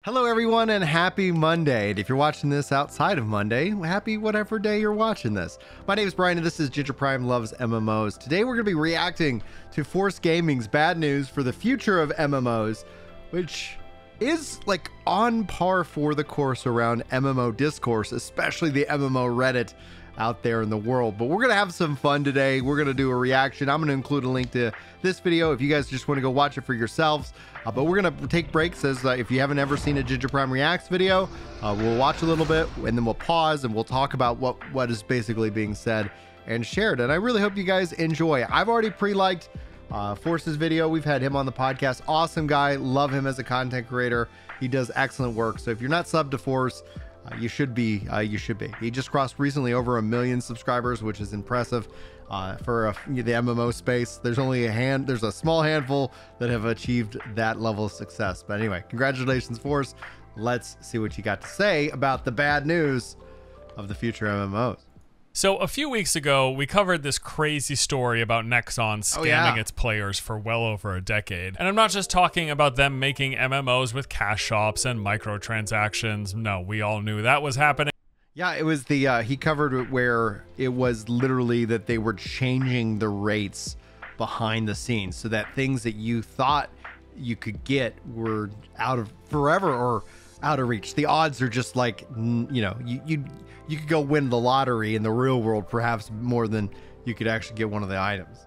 Hello everyone and happy Monday. And if you're watching this outside of Monday, happy whatever day you're watching this. My name is Brian and this is Ginger Prime Loves MMOs. Today we're going to be reacting to Force Gaming's bad news for the future of MMOs, which is like on par for the course around MMO discourse, especially the MMO Reddit out there in the world. But we're going to have some fun today. We're going to do a reaction. I'm going to include a link to this video if you guys just want to go watch it for yourselves. But we're going to take breaks as if you haven't ever seen a Ginger Prime Reacts video, we'll watch a little bit and then we'll pause and we'll talk about what is basically being said and shared. And I really hope you guys enjoy. I've already pre-liked Force's video. We've had him on the podcast. Awesome guy. Love him as a content creator. He does excellent work. So if you're not subbed to Force, you should be. He just crossed recently over 1 million subscribers, which is impressive for the MMO space. There's a small handful that have achieved that level of success. But anyway, congratulations, Force. Let's see what you got to say about the bad news of the future MMOs. So a few weeks ago, we covered this crazy story about Nexon scamming its players for well over a decade. And I'm not just talking about them making MMOs with cash shops and microtransactions. No, we all knew that was happening. Yeah, it was the, he covered it where it was literally that they were changing the rates behind the scenes so that things that you thought you could get were out of forever or out of reach. The odds are just like, you know, you could go win the lottery in the real world, perhaps more than you could actually get one of the items.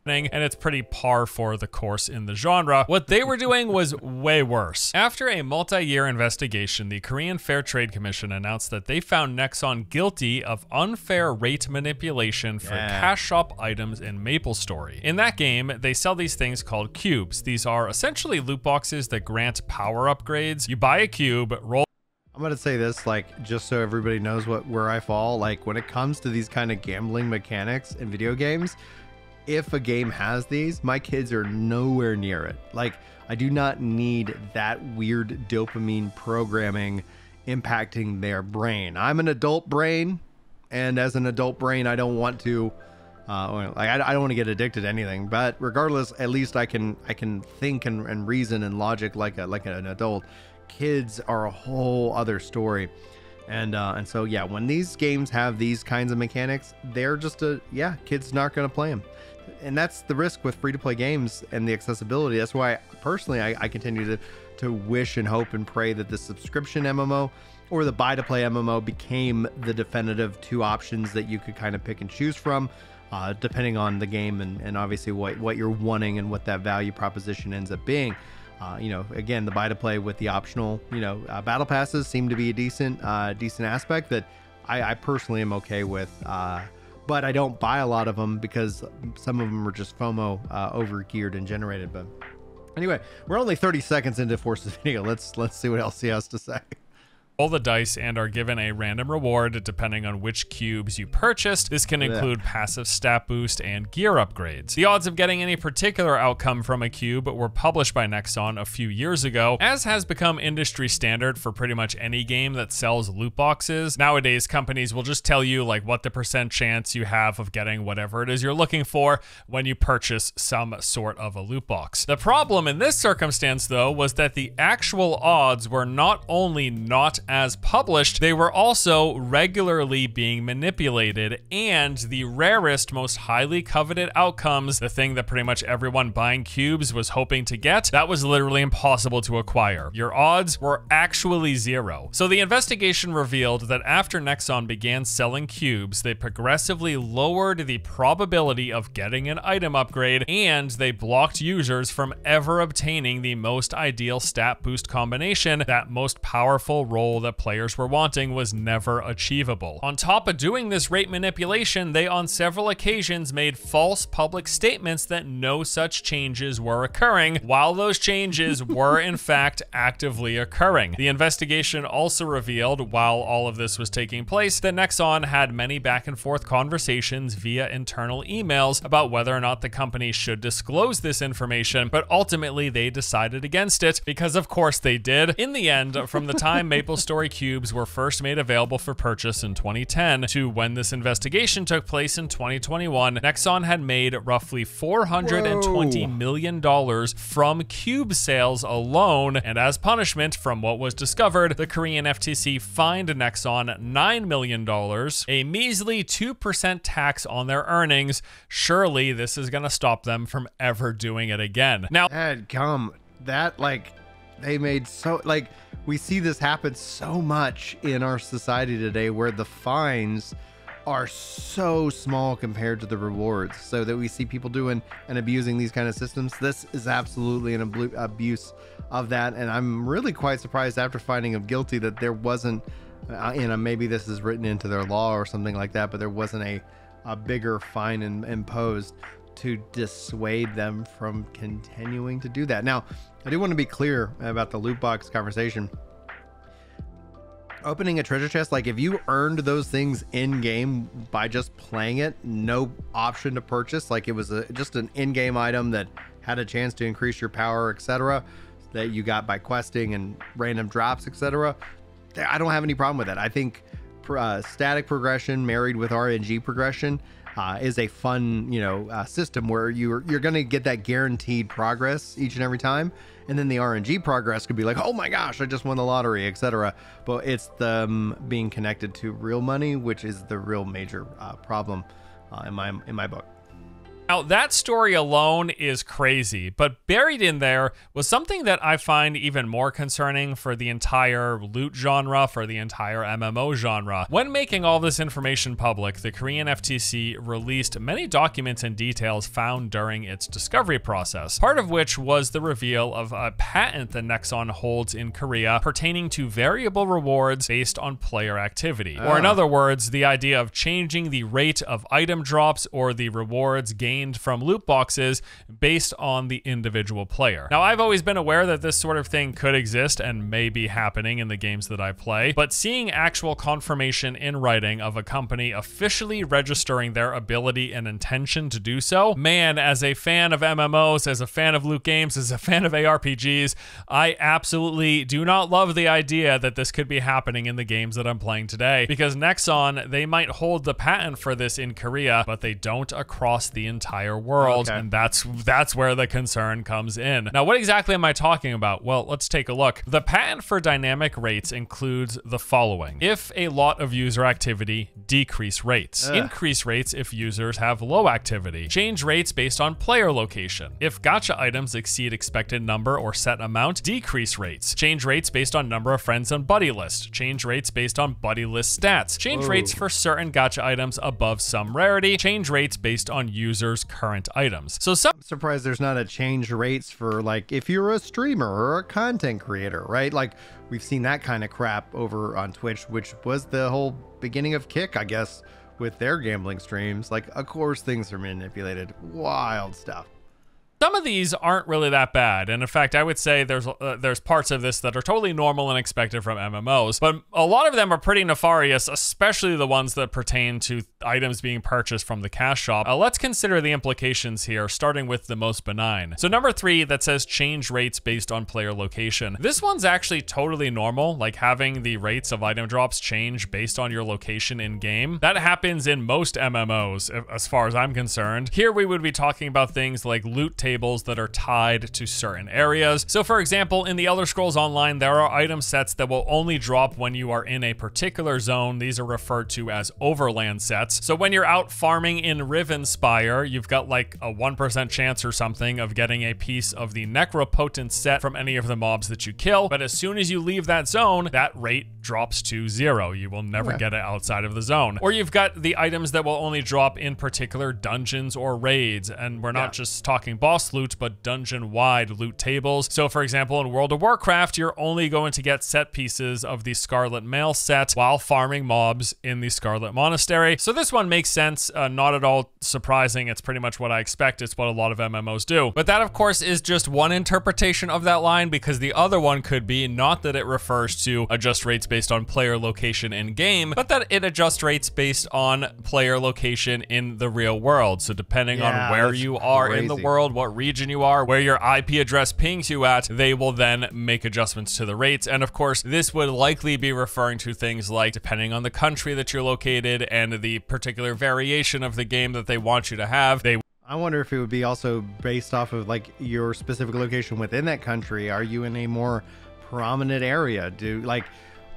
And it's pretty par for the course in the genre. What they were doing was way worse. After a multi-year investigation, the Korean Fair Trade Commission announced that they found Nexon guilty of unfair rate manipulation for cash shop items in MapleStory. In that game, they sell these things called cubes. These are essentially loot boxes that grant power upgrades. You buy a cube, roll. I'm going to say this, like, just so everybody knows where I fall. Like, when it comes to these kind of gambling mechanics in video games, if a game has these, my kids are nowhere near it. Like, I do not need that weird dopamine programming impacting their brain. I'm an adult brain, and as an adult brain, I don't want to, I don't want to get addicted to anything. But regardless, at least I can think and reason and logic like an adult. Kids are a whole other story. And so, yeah, when these games have these kinds of mechanics, they're just kids not going to play them. And that's the risk with free-to-play games and the accessibility. That's why, personally, I continue to wish and hope and pray that the subscription MMO or the buy-to-play MMO became the definitive two options that you could kind of pick and choose from, depending on the game and obviously what you're wanting and what that value proposition ends up being. You know, again, the buy-to-play with the optional, battle passes seem to be a decent aspect that I personally am okay with. But I don't buy a lot of them because some of them are just FOMO over-geared and generated. But anyway, we're only 30 seconds into Force's video. Let's see what else he has to say. Roll the dice and are given a random reward depending on which cubes you purchased. This can include passive stat boost and gear upgrades. The odds of getting any particular outcome from a cube were published by Nexon a few years ago, as has become industry standard for pretty much any game that sells loot boxes. Nowadays, companies will just tell you like what the % chance you have of getting whatever it is you're looking for when you purchase some sort of a loot box. The problem in this circumstance, though, was that the actual odds were not only not as published, they were also regularly being manipulated, and the rarest, most highly coveted outcomes, the thing that pretty much everyone buying cubes was hoping to get, that was literally impossible to acquire. Your odds were actually 0. So the investigation revealed that after Nexon began selling cubes, they progressively lowered the probability of getting an item upgrade, and they blocked users from ever obtaining the most ideal stat boost combination. That most powerful role that players were wanting was never achievable. On top of doing this rate manipulation, they on several occasions made false public statements that no such changes were occurring, while those changes were in fact actively occurring. The investigation also revealed, while all of this was taking place, that Nexon had many back and forth conversations via internal emails about whether or not the company should disclose this information, but ultimately they decided against it because of course they did. In the end, from the time MapleStory story cubes were first made available for purchase in 2010 to when this investigation took place in 2021, Nexon had made roughly $420 million from cube sales alone, and as punishment from what was discovered, the Korean FTC fined Nexon $9 million, a measly 2% tax on their earnings. Surely this is going to stop them from ever doing it again. Now, they made so, like, we see this happen so much in our society today where the fines are so small compared to the rewards, so that we see people doing and abusing these kind of systems. This is absolutely an abuse of that, and I'm really quite surprised after finding him guilty that there wasn't, maybe this is written into their law or something like that, but there wasn't a bigger fine imposed to dissuade them from continuing to do that. Now, I do want to be clear about the loot box conversation. Opening a treasure chest, like if you earned those things in game by just playing it, no option to purchase, like it was just an in-game item that had a chance to increase your power, etc., that you got by questing and random drops, etc., I don't have any problem with that. I think static progression married with RNG progression is a fun, system where you're going to get that guaranteed progress each and every time. And then the RNG progress could be like, oh my gosh, I just won the lottery, etc. But it's them being connected to real money, which is the real major problem in my book. Now, that story alone is crazy, but buried in there was something that I find even more concerning for the entire loot genre, for the entire MMO genre. When making all this information public, the Korean FTC released many documents and details found during its discovery process, part of which was the reveal of a patent that Nexon holds in Korea pertaining to variable rewards based on player activity. Or in other words, the idea of changing the rate of item drops or the rewards gained from loot boxes based on the individual player. Now, I've always been aware that this sort of thing could exist and may be happening in the games that I play, but seeing actual confirmation in writing of a company officially registering their ability and intention to do so, man, as a fan of MMOs, as a fan of loot games, as a fan of ARPGs, I absolutely do not love the idea that this could be happening in the games that I'm playing today, because Nexon, they might hold the patent for this in Korea, but they don't across the entire world. Okay. And that's where the concern comes in. Now, what exactly am I talking about? Well, let's take a look. The patent for dynamic rates includes the following: if a lot of user activity, decrease rates. Increase rates if users have low activity. Change rates based on player location. If gacha items exceed expected number or set amount, decrease rates. Change rates based on number of friends on buddy list. Change rates based on buddy list stats. Change rates for certain gacha items above some rarity. Change rates based on users' current items. So I'm surprised there's not a change rates for, like, if you're a streamer or a content creator, right? Like, we've seen that kind of crap over on Twitch, which was the whole beginning of Kick, I guess, with their gambling streams. Like, of course things are manipulated. Wild stuff. Some of these aren't really that bad, and in fact, I would say there's parts of this that are totally normal and expected from MMOs, but a lot of them are pretty nefarious, especially the ones that pertain to items being purchased from the cash shop. Let's consider the implications here, starting with the most benign. So number 3, that says change rates based on player location. This one's actually totally normal, like having the rates of item drops change based on your location in game. That happens in most MMOs, as far as I'm concerned. Here we would be talking about things like loot tables that are tied to certain areas. So for example, in the Elder Scrolls Online, there are item sets that will only drop when you are in a particular zone. These are referred to as overland sets. So when you're out farming in Rivenspire, you've got like a 1% chance or something of getting a piece of the Necropotent set from any of the mobs that you kill. But as soon as you leave that zone, that rate drops to 0. You will never get it outside of the zone. Or you've got the items that will only drop in particular dungeons or raids. And we're not just talking boss loot, but dungeon-wide loot tables. So for example, in World of Warcraft, you're only going to get set pieces of the Scarlet Mail set while farming mobs in the Scarlet Monastery. So this one makes sense, not at all surprising. It's pretty much what I expect. It's what a lot of MMOs do. But that, of course, is just one interpretation of that line, because the other one could be not that it refers to adjust rates based on player location in game, but that it adjusts rates based on player location in the real world. So depending on where you are in the world, what what region you are, where your IP address pings you at, they will then make adjustments to the rates. And of course, this would likely be referring to things like, depending on the country that you're located and the particular variation of the game that they want you to have, I wonder if it would be also based off of like your specific location within that country. Are you in a more prominent area?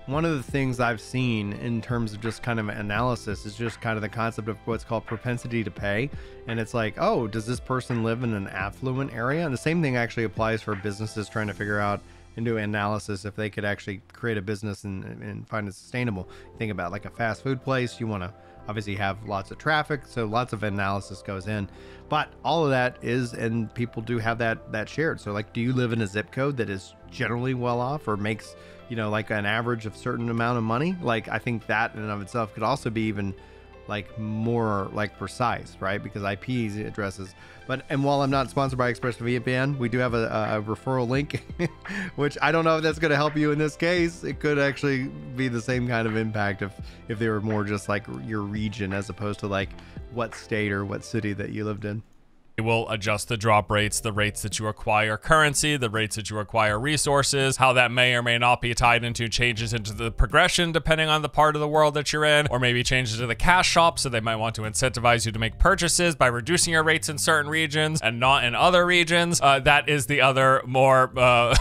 One of the things I've seen in terms of just kind of analysis is just kind of the concept of what's called propensity to pay. And it's like, oh, does this person live in an affluent area? And the same thing actually applies for businesses trying to figure out and do analysis if they could actually create a business and find it sustainable. Think about like a fast food place. You want to obviously have lots of traffic, so lots of analysis goes in. But all of that is, and people do have that shared. So like, do you live in a zip code that is generally well off or makes, you know, like an average of certain amount of money? Like, I think that in and of itself could also be even like more like precise, right? Because IP addresses. And while I'm not sponsored by ExpressVPN, we do have a referral link, which I don't know if that's going to help you in this case. It could actually be the same kind of impact if they were more just like your region as opposed to like what state or what city that you lived in. It will adjust the drop rates, the rates that you acquire currency, the rates that you acquire resources, how that may or may not be tied into changes into the progression depending on the part of the world that you're in, or maybe changes to the cash shop, so they might want to incentivize you to make purchases by reducing your rates in certain regions and not in other regions. That is the other more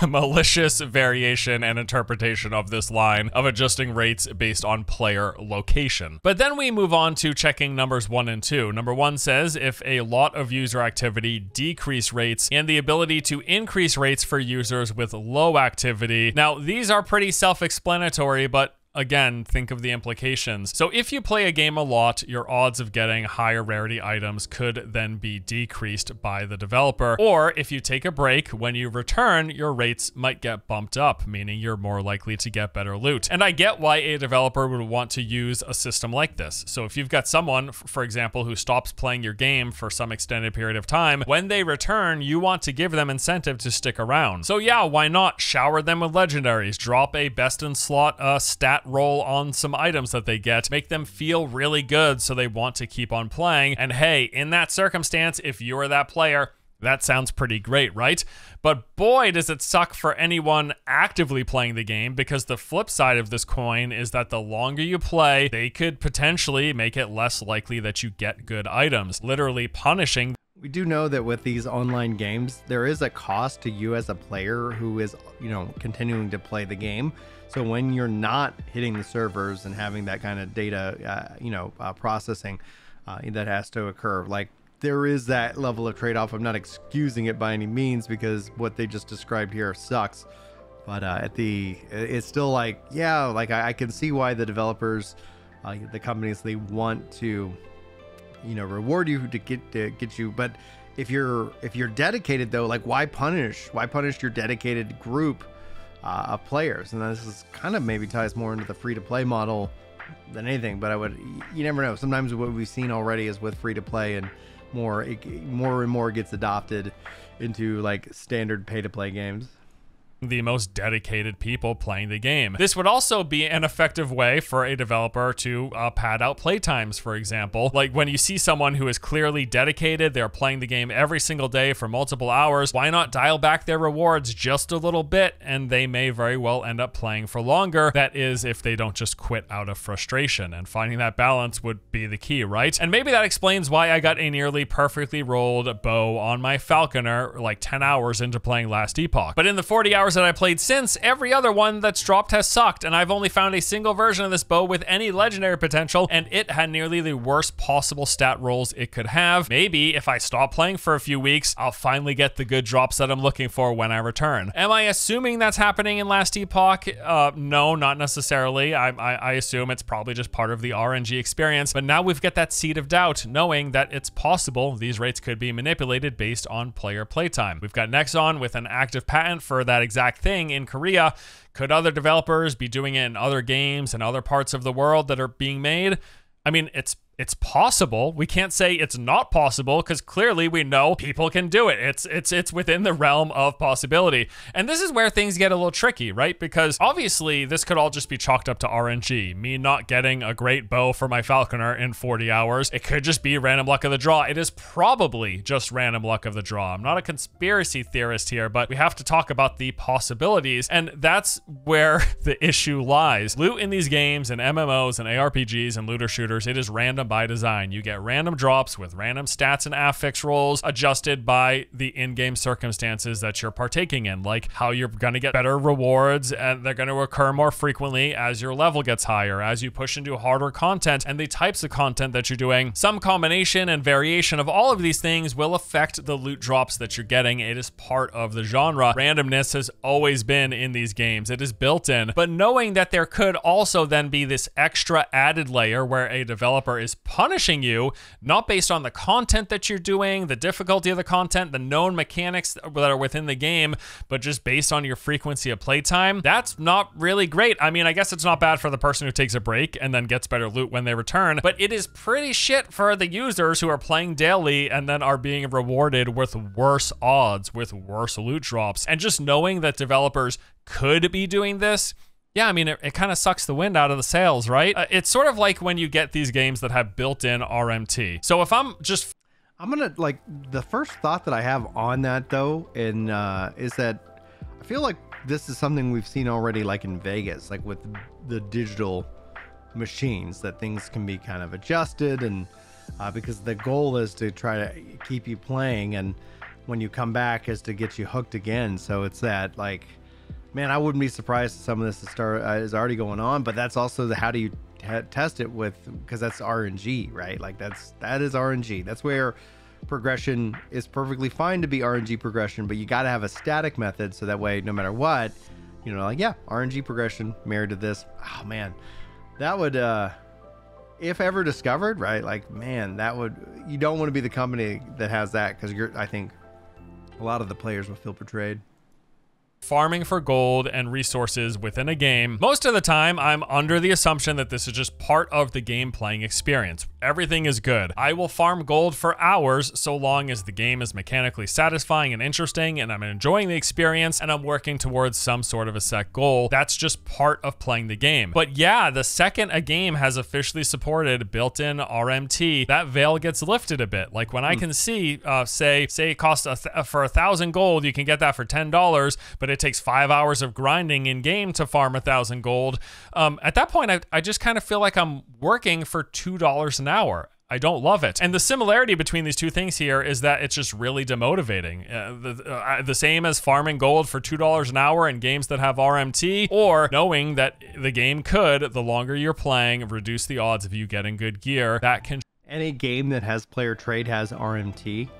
malicious variation and interpretation of this line of adjusting rates based on player location. But then we move on to checking numbers 1 and 2. Number 1 says if a lot of user activity decrease rates and the ability to increase rates for users with low activity. Now, these are pretty self-explanatory, but again, think of the implications. So if you play a game a lot, your odds of getting higher rarity items could then be decreased by the developer. Or if you take a break, when you return, your rates might get bumped up, meaning you're more likely to get better loot. And I get why a developer would want to use a system like this. So if you've got someone, for example, who stops playing your game for some extended period of time, when they return, you want to give them incentive to stick around. So yeah, why not shower them with legendaries, drop a best in slot stat roll on some items that they get, make them feel really good so they want to keep on playing. And hey, in that circumstance, if you're that player, that sounds pretty great, right? But boy, does it suck for anyone actively playing the game, because the flip side of this coin is that the longer you play, they could potentially make it less likely that you get good items, literally punishing. We do know that with these online games, there is a cost to you as a player who is, you know, continuing to play the game. So when you're not hitting the servers and having that kind of data, processing that has to occur, like there is that level of trade-off. I'm not excusing it by any means because what they just described here sucks. But it's still like, yeah, like I can see why the developers, the companies, they want to, you know, reward you to get you. But if you're dedicated though, like why punish your dedicated group of players? And this is kind of maybe ties more into the free-to-play model than anything. But you never know. Sometimes what we've seen already is with free-to-play and more and more gets adopted into like standard pay-to-play games. The most dedicated people playing the game. This would also be an effective way for a developer to pad out playtimes, for example. Like when you see someone who is clearly dedicated, they're playing the game every single day for multiple hours, why not dial back their rewards just a little bit, and they may very well end up playing for longer. That is, if they don't just quit out of frustration, and finding that balance would be the key, right? And maybe that explains why I got a nearly perfectly rolled bow on my Falconer like 10 hours into playing Last Epoch. But in the 40 hours that I played since, every other one that's dropped has sucked, and I've only found a single version of this bow with any legendary potential, and it had nearly the worst possible stat rolls it could have. Maybe if I stop playing for a few weeks, I'll finally get the good drops that I'm looking for when I return. Am I assuming that's happening in Last Epoch? No, not necessarily. I assume it's probably just part of the RNG experience, but now we've got that seed of doubt, knowing that it's possible these rates could be manipulated based on player playtime. We've got Nexon with an active patent for that exact thing in Korea. Could other developers be doing it in other games and other parts of the world that are being made? I mean, it's It's possible. We can't say it's not possible because clearly we know people can do it. It's within the realm of possibility. And this is where things get a little tricky, right? Because obviously this could all just be chalked up to RNG. Me not getting a great bow for my falconer in 40 hours. It could just be random luck of the draw. It is probably just random luck of the draw. I'm not a conspiracy theorist here, but we have to talk about the possibilities. And that's where the issue lies. Loot in these games and MMOs and ARPGs and looter shooters, it is random by design. You get random drops with random stats and affix rolls adjusted by the in-game circumstances that you're partaking in, like how you're going to get better rewards and they're going to occur more frequently as your level gets higher, as you push into harder content, and the types of content that you're doing. Some combination and variation of all of these things will affect the loot drops that you're getting. It is part of the genre. Randomness has always been in these games. It is built in, but knowing that there could also then be this extra added layer where a developer is punishing you, not based on the content that you're doing, the difficulty of the content, the known mechanics that are within the game, but just based on your frequency of playtime, that's not really great. I mean, I guess it's not bad for the person who takes a break and then gets better loot when they return, but it is pretty shit for the users who are playing daily and then are being rewarded with worse odds, with worse loot drops. And just knowing that developers could be doing this, yeah, I mean, it kind of sucks the wind out of the sails, right? It's sort of like when you get these games that have built-in RMT. So if I'm gonna, like, the first thought that I have on that though, and is that I feel like this is something we've seen already, like in Vegas, like with the digital machines, that things can be kind of adjusted, and because the goal is to try to keep you playing, and when you come back is to get you hooked again. So it's that, like, man, I wouldn't be surprised if some of this is already going on, but that's also how do you test it with, because that's RNG, right? Like that is RNG. That's where progression is perfectly fine to be RNG progression, but you got to have a static method so that way, no matter what, you know, like, yeah, RNG progression married to this. Oh man, that would, if ever discovered, right? Like, man, that would, you don't want to be the company that has that, because I think a lot of the players will feel betrayed. Farming for gold and resources within a game, most of the time I'm under the assumption that this is just part of the game playing experience. Everything is good. I will farm gold for hours so long as the game is mechanically satisfying and interesting and I'm enjoying the experience and I'm working towards some sort of a set goal. That's just part of playing the game. But yeah, the second a game has officially supported built-in RMT, that veil gets lifted a bit. Like when I can see, say it costs for 1,000 gold, you can get that for $10, but it takes 5 hours of grinding in game to farm 1,000 gold. At that point, I just kind of feel like I'm working for $2 an hour. I don't love it. And the similarity between these two things here is that it's just really demotivating. The same as farming gold for $2 an hour in games that have RMT, or knowing that the game could, the longer you're playing, reduce the odds of you getting good gear. That can. Any game that has player trade has RMT.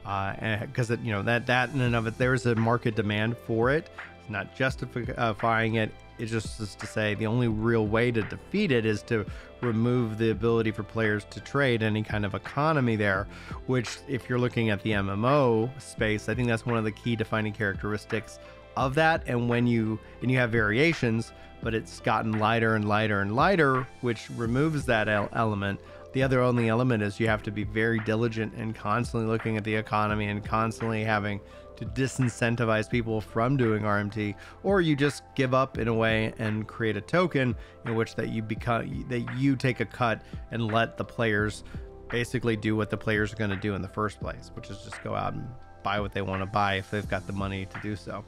Because you know that in and of it, there's a market demand for it. It's not justifying it. It's just to say the only real way to defeat it is to remove the ability for players to trade any kind of economy there. Which, if you're looking at the MMO space, I think that's one of the key defining characteristics of that. And when you have variations, but it's gotten lighter and lighter and lighter, which removes that element. The other only element is you have to be very diligent and constantly looking at the economy and constantly having to disincentivize people from doing RMT, or you just give up in a way and create a token in which that you take a cut and let the players basically do what the players are going to do in the first place, which is just go out and buy what they want to buy if they've got the money to do so.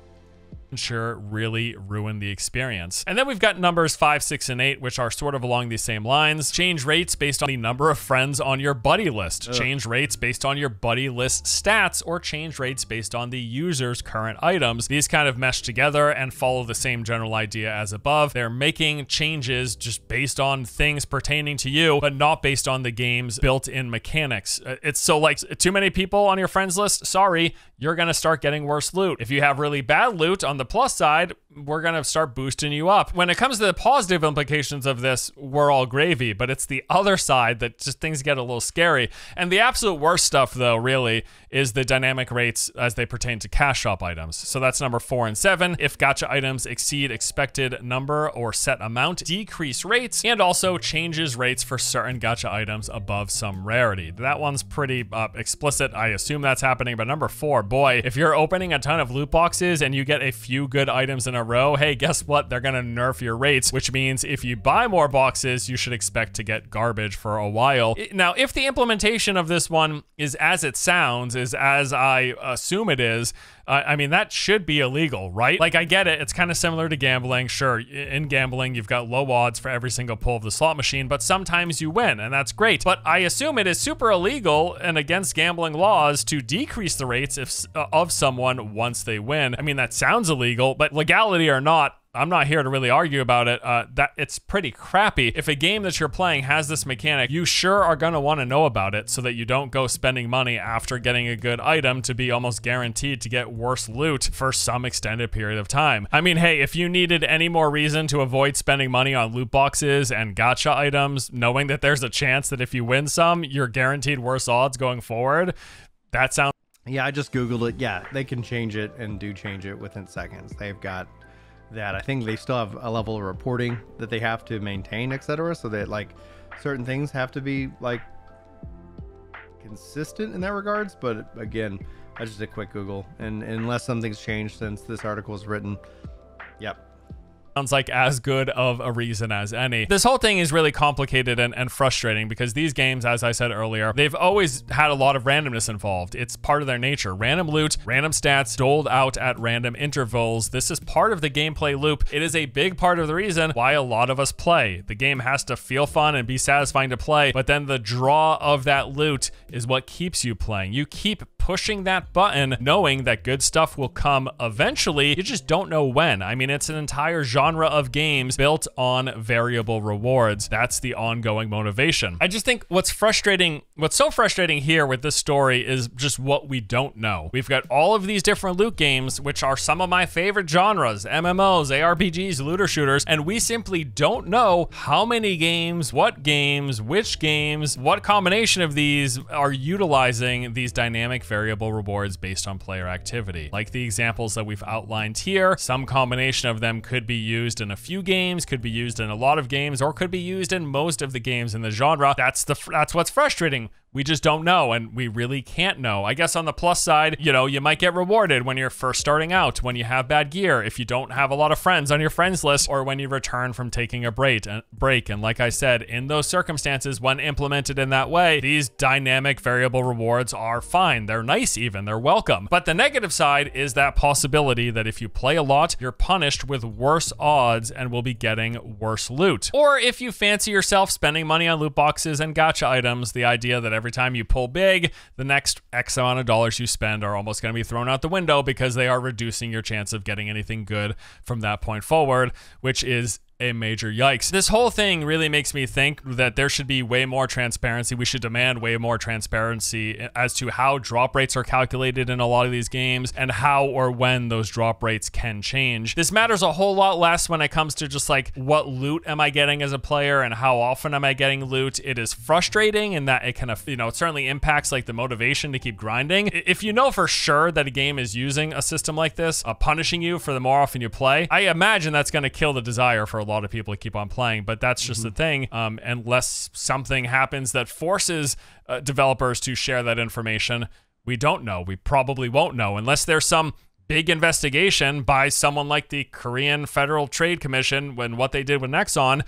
Sure, really ruin the experience. And then we've got numbers 5, 6, and 8, which are sort of along these same lines. Change rates based on the number of friends on your buddy list. Change rates based on your buddy list stats, or change rates based on the user's current items. These kind of mesh together and follow the same general idea as above. They're making changes just based on things pertaining to you, but not based on the game's built-in mechanics. It's so like too many people on your friends list, sorry, you're gonna start getting worse loot. If you have really bad loot on the plus side, we're gonna start boosting you up. When it comes to the positive implications of this, we're all gravy, but it's the other side that just things get a little scary. And the absolute worst stuff, though, really, is the dynamic rates as they pertain to cash shop items. So that's number 4 and 7. If gacha items exceed expected number or set amount, decrease rates, and also changes rates for certain gacha items above some rarity. That one's pretty explicit. I assume that's happening. But number 4, boy, if you're opening a ton of loot boxes and you get a few good items in a row, hey, guess what? They're gonna nerf your rates, which means if you buy more boxes, you should expect to get garbage for a while. Now, if the implementation of this one is as it sounds, is as I assume it is, I mean, that should be illegal, right? Like, I get it. It's kind of similar to gambling. Sure, in gambling, you've got low odds for every single pull of the slot machine, but sometimes you win, and that's great. But I assume it is super illegal and against gambling laws to decrease the rates of someone once they win. I mean, that sounds illegal, but legality or not, I'm not here to really argue about it. That it's pretty crappy. If a game that you're playing has this mechanic, you sure are gonna want to know about it so that you don't go spending money after getting a good item to be almost guaranteed to get worse loot for some extended period of time. I mean, hey, if you needed any more reason to avoid spending money on loot boxes and gacha items, knowing that there's a chance that if you win some, you're guaranteed worse odds going forward, that sounds... Yeah, I just Googled it. Yeah, they can change it and do change it within seconds. They've got that. I think they still have a level of reporting that they have to maintain, etc. So that like certain things have to be like consistent in that regards. But again, I just did a quick Google, and unless something's changed since this article is written, yep. Sounds like as good of a reason as any. This whole thing is really complicated and frustrating because these games, as I said earlier, they've always had a lot of randomness involved. It's part of their nature. Random loot, random stats doled out at random intervals. This is part of the gameplay loop. It is a big part of the reason why a lot of us play. The game has to feel fun and be satisfying to play, but then the draw of that loot is what keeps you playing. You keep pushing that button knowing that good stuff will come eventually. You just don't know when. I mean, it's an entire genre of games built on variable rewards. That's the ongoing motivation. I just think what's so frustrating here with this story is just what we don't know. We've got all of these different loot games, which are some of my favorite genres, MMOs, ARPGs, looter shooters, and we simply don't know how many games, which games, what combination of these are utilizing these dynamic variable rewards based on player activity. Like the examples that we've outlined here, some combination of them could be used in a few games, could be used in a lot of games, or could be used in most of the games in the genre. That's what's frustrating. We just don't know, and we really can't know. I guess on the plus side, you know, you might get rewarded when you're first starting out, when you have bad gear, if you don't have a lot of friends on your friends list, or when you return from taking a break. And like I said, in those circumstances, when implemented in that way, these dynamic variable rewards are fine. They're nice even, they're welcome. But the negative side is that possibility that if you play a lot, you're punished with worse odds and will be getting worse loot. Or if you fancy yourself spending money on loot boxes and gacha items, the idea that every time you pull big, the next X amount of dollars you spend are almost going to be thrown out the window because they are reducing your chance of getting anything good from that point forward, which is a major yikes. This whole thing really makes me think that there should be way more transparency. We should demand way more transparency as to how drop rates are calculated in a lot of these games and how or when those drop rates can change. This matters a whole lot less when it comes to just like what loot am I getting as a player and how often am I getting loot. It is frustrating in that it kind of, you know, it certainly impacts like the motivation to keep grinding. If you know for sure that a game is using a system like this, punishing you for the more often you play, I imagine that's going to kill the desire for a lot of people to keep on playing, but that's just the thing. Unless something happens that forces developers to share that information, we don't know. We probably won't know unless there's some big investigation by someone like the Korean Federal Trade Commission when what they did with Nexon.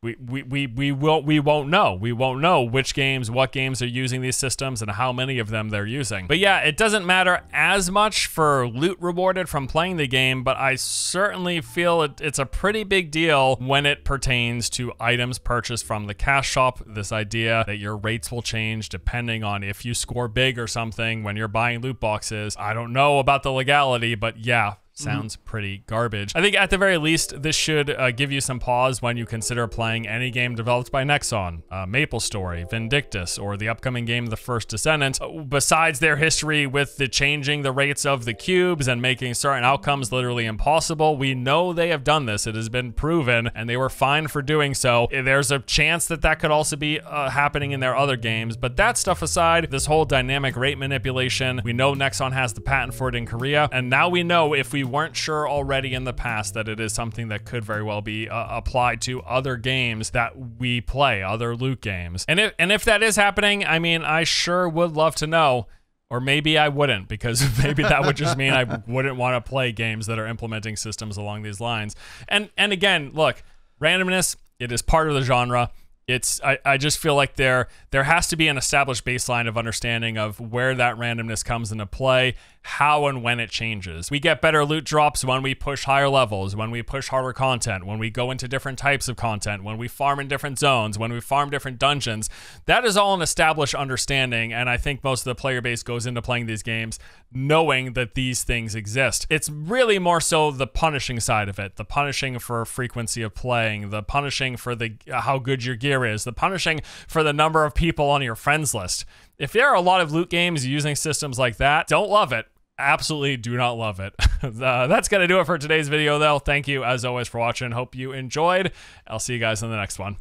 We won't know. We won't know which games, what games are using these systems and how many of them they're using. But yeah, it doesn't matter as much for loot rewarded from playing the game, but I certainly feel it's a pretty big deal when it pertains to items purchased from the cash shop. This idea that your rates will change depending on if you score big or something when you're buying loot boxes. I don't know about the legality, but yeah, Sounds pretty garbage. I think at the very least, this should give you some pause when you consider playing any game developed by Nexon, MapleStory, Vindictus, or the upcoming game The First Descendant. Besides their history with the changing the rates of the cubes and making certain outcomes literally impossible, we know they have done this. It has been proven, and they were fine for doing so. There's a chance that that could also be happening in their other games, but that stuff aside, this whole dynamic rate manipulation, we know Nexon has the patent for it in Korea, and now we know, if we weren't sure already in the past, that it is something that could very well be applied to other games that we play, other loot games. And if that is happening, I mean, I sure would love to know. Or maybe I wouldn't, because maybe that would just mean I wouldn't want to play games that are implementing systems along these lines. And again, look, randomness, it is part of the genre. I just feel like there has to be an established baseline of understanding of where that randomness comes into play, how and when it changes. We get better loot drops when we push higher levels, when we push harder content, when we go into different types of content, when we farm in different zones, when we farm different dungeons. That is all an established understanding, and I think most of the player base goes into playing these games knowing that these things exist. It's really more so the punishing side of it, the punishing for frequency of playing, the punishing for how good your gear is, the punishing for the number of people on your friends list. If there are a lot of loot games using systems like that, don't love it. Absolutely do not love it. That's gonna do it for today's video though. Thank you as always for watching. Hope you enjoyed. I'll see you guys in the next one.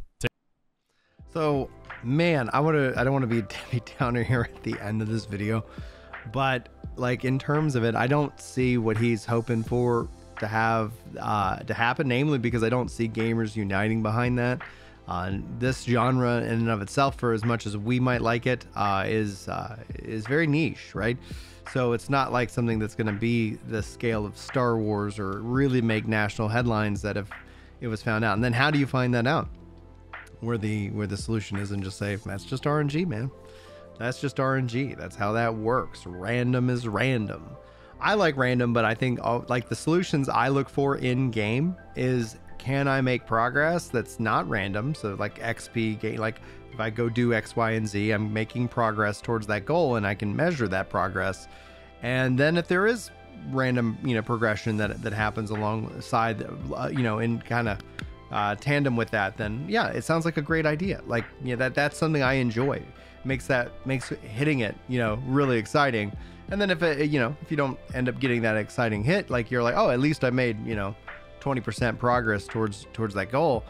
So, man, I don't want to be a Debbie Downer here at the end of this video, but like in terms of it, I don't see what he's hoping for to have to happen, namely because I don't see gamers uniting behind that. This genre in and of itself, for as much as we might like it, is very niche, right? So it's not like something that's going to be the scale of Star Wars or really make national headlines that if it was found out. And then how do you find that out? Where the solution isn't just say, that's just RNG, man. That's just RNG. That's how that works. Random is random. I like random, but I think like the solutions I look for in game is, can I make progress that's not random? So like XP gain, like if I go do X, Y, and Z, I'm making progress towards that goal and I can measure that progress. And then if there is random, progression that happens alongside, in kind of tandem with that, then yeah, it sounds like a great idea. Like, that's something I enjoy. Makes hitting it, really exciting. And then if you don't end up getting that exciting hit, like you're like, oh, at least I made, 20% progress towards that goal,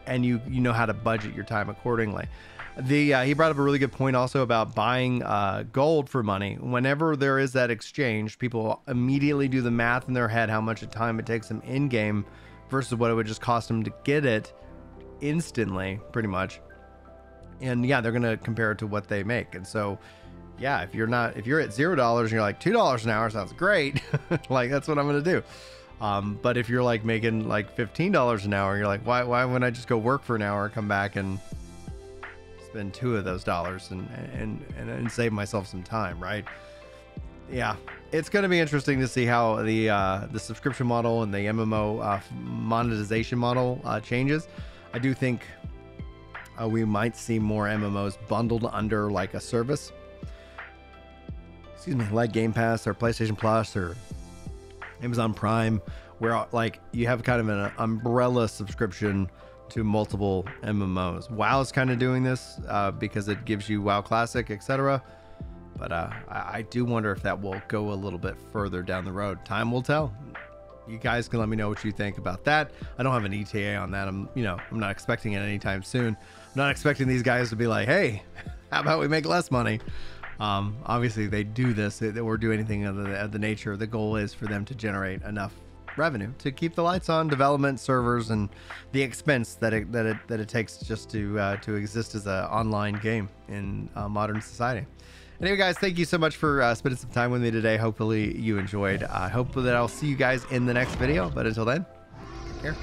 and you know how to budget your time accordingly. He brought up a really good point also about buying gold for money. Whenever there is that exchange, people immediately do the math in their head how much time it takes them in game versus what it would just cost them to get it instantly, pretty much. And yeah, they're gonna compare it to what they make. And so yeah, if you're at $0 and you're like $2 an hour sounds great, like that's what I'm gonna do. But if you're like making like $15 an hour, you're like, why wouldn't I just go work for an hour, come back and spend $2 of those dollars and save myself some time, right? Yeah, it's going to be interesting to see how the subscription model and the MMO monetization model changes. I do think we might see more MMOs bundled under like a service. Excuse me, like Game Pass or PlayStation Plus or Amazon Prime, where like you have kind of an umbrella subscription to multiple MMOs. WoW's kind of doing this because it gives you WoW Classic, etc. But I do wonder if that will go a little bit further down the road. Time will tell. You guys can let me know what you think about that. I don't have an ETA on that. I'm not expecting it anytime soon. I'm not expecting these guys to be like, hey, how about we make less money? Obviously they do this or do anything of the nature. The goal is for them to generate enough revenue to keep the lights on, development, servers, and the expense that it takes just to exist as an online game in modern society. Anyway, guys, thank you so much for spending some time with me today. Hopefully you enjoyed. I hope that I'll see you guys in the next video. But until then, take care.